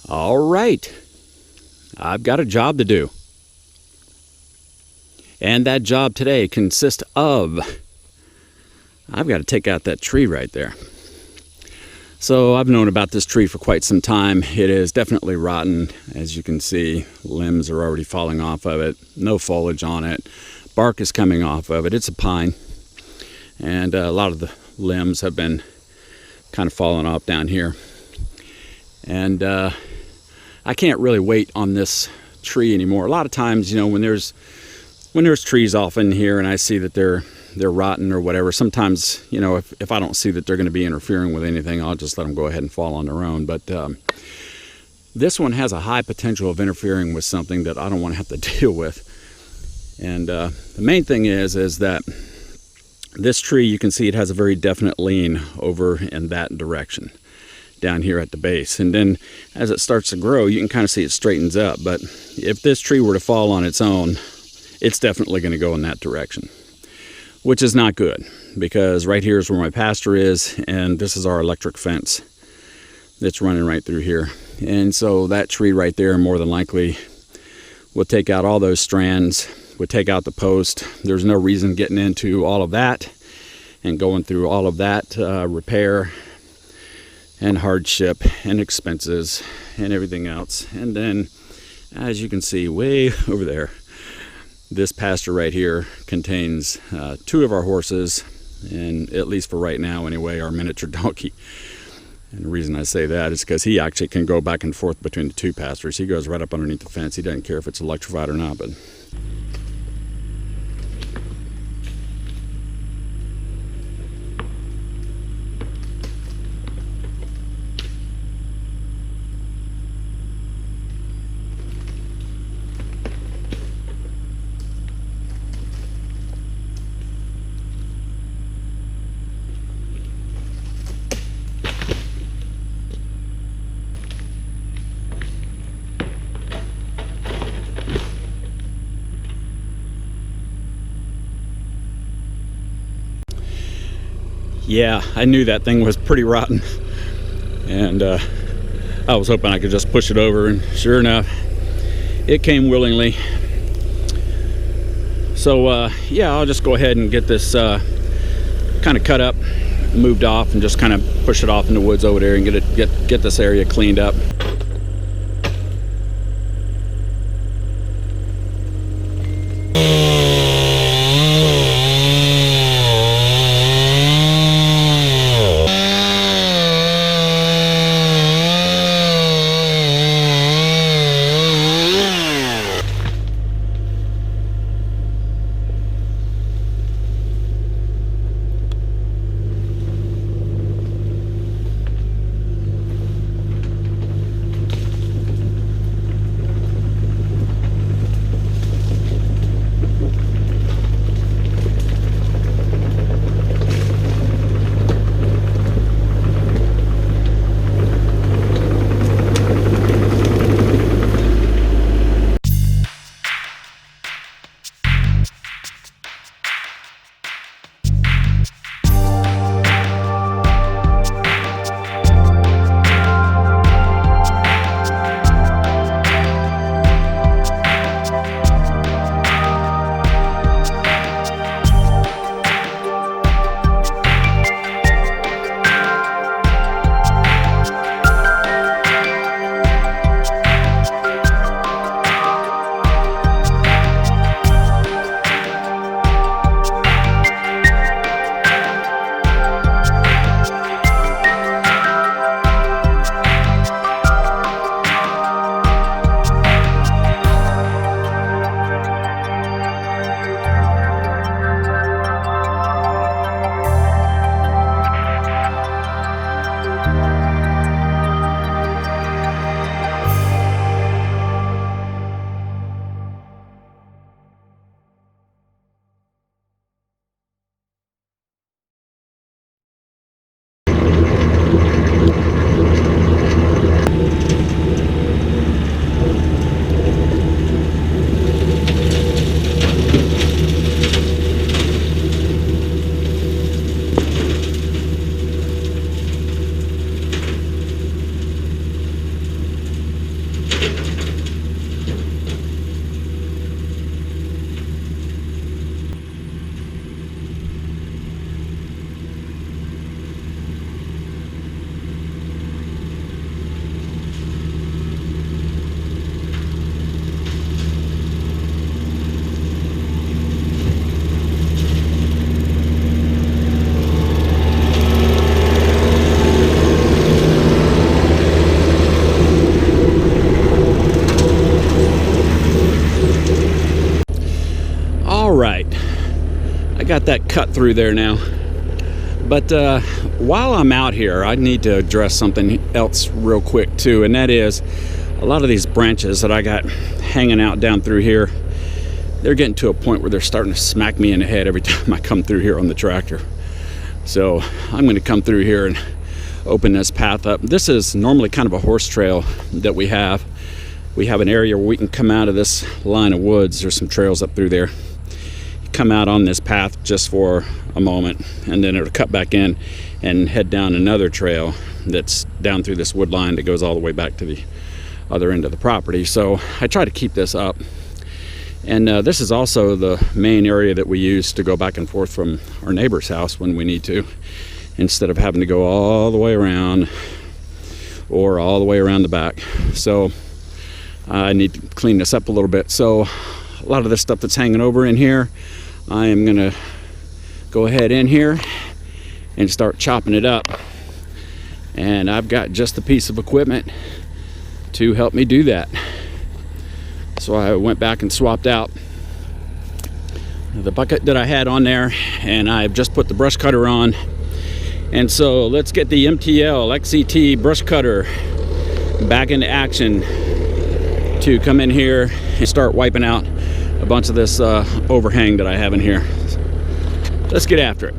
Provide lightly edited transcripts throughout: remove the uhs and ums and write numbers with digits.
All right, I've got a job to do. And that job today consists of, I've got to take out that tree right there. So I've known about this tree for quite some time. It is definitely rotten. As you can see, limbs are already falling off of it. No foliage on it. Bark is coming off of it. It's a pine. And a lot of the limbs have been kind of falling off down here. And I can't really wait on this tree anymore. A lot of times, you know, when there's trees off in here and I see that they're rotten or whatever, sometimes, you know, if I don't see that they're going to be interfering with anything, I'll just let them go ahead and fall on their own. But this one has a high potential of interfering with something that I don't want to have to deal with. And the main thing is that this tree, you can see it has a very definite lean over in that direction down here at the base. And then as it starts to grow, you can kind of see it straightens up. But if this tree were to fall on its own, it's definitely going to go in that direction, which is not good, because right here is where my pasture is, and this is our electric fence that's running right through here. And so that tree right there more than likely will take out all those strands, would take out the post. There's no reason getting into all of that and going through all of that repair and hardship and expenses and everything else. And then, as you can see way over there, this pasture right here contains 2 of our horses, and at least for right now anyway, our miniature donkey. And the reason I say that is because he actually can go back and forth between the 2 pastures. He goes right up underneath the fence. He doesn't care if it's electrified or not. But yeah, I knew that thing was pretty rotten, and I was hoping I could just push it over, and sure enough, it came willingly. So yeah, I'll just go ahead and get this kind of cut up, moved off, and just kind of push it off in the woods over there and get this area cleaned up. I got that cut through there now. But while I'm out here, I need to address something else real quick too, and that is a lot of these branches that I got hanging out down through here, they're getting to a point where they're starting to smack me in the head every time I come through here on the tractor. So I'm going to come through here and open this path up. This is normally kind of a horse trail that we have. We have an area where we can come out of this line of woods. There's some trails up through there. Come out on this path just for a moment, and then it'll cut back in and head down another trail that's down through this wood line that goes all the way back to the other end of the property. So I try to keep this up. And this is also the main area that we use to go back and forth from our neighbor's house when we need to, instead of having to go all the way around or all the way around the back. So I need to clean this up a little bit. So a lot of this stuff that's hanging over in here, I am gonna go ahead in here and start chopping it up. And I've got just a piece of equipment to help me do that. So I went back and swapped out the bucket that I had on there, and I've just put the brush cutter on. And so let's get the MTL XCT brush cutter back into action to come in here and start wiping out a bunch of this overhang that I have in here. Let's get after it.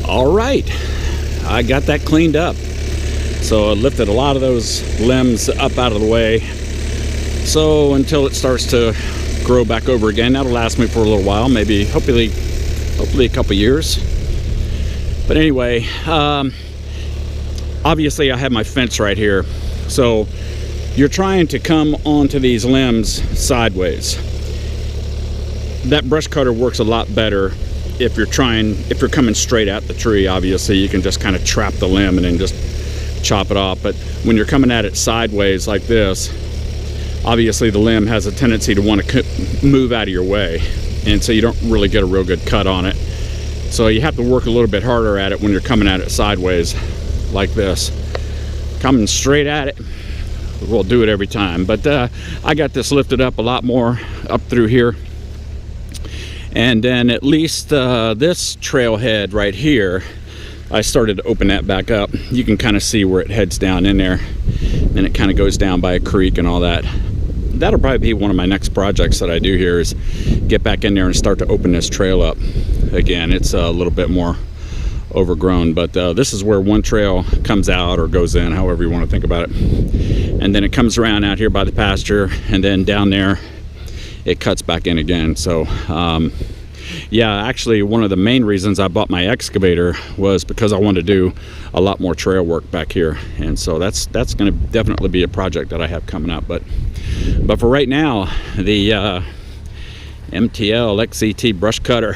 All right, I got that cleaned up. So I lifted a lot of those limbs up out of the way. So until it starts to grow back over again, that'll last me for a little while, maybe, hopefully a couple years. But anyway, obviously I have my fence right here. So you're trying to come onto these limbs sideways. That brush cutter works a lot better if you're coming straight at the tree. Obviously you can just kind of trap the limb and then just chop it off. But when you're coming at it sideways like this, obviously the limb has a tendency to want to move out of your way, and so you don't really get a real good cut on it. So you have to work a little bit harder at it when you're coming at it sideways like this. Coming straight at it will do it every time. But I got this lifted up a lot more up through here. And then at least this trailhead right here, I started to open that back up. You can kind of see where it heads down in there. Then it kind of goes down by a creek and all that. That'll probably be one of my next projects that I do here, is get back in there and start to open this trail up again. It's a little bit more overgrown, but this is where one trail comes out or goes in, however you want to think about it. And then it comes around out here by the pasture and then down there it cuts back in again. So yeah, actually one of the main reasons I bought my excavator was because I wanted to do a lot more trail work back here, and so that's going to definitely be a project that I have coming up. But for right now, the MTL XCT brush cutter,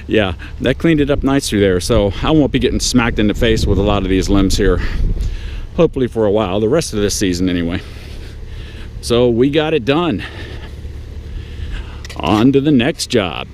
yeah, that cleaned it up nice through there, so I won't be getting smacked in the face with a lot of these limbs here, hopefully for a while, the rest of this season anyway. So we got it done. On to the next job.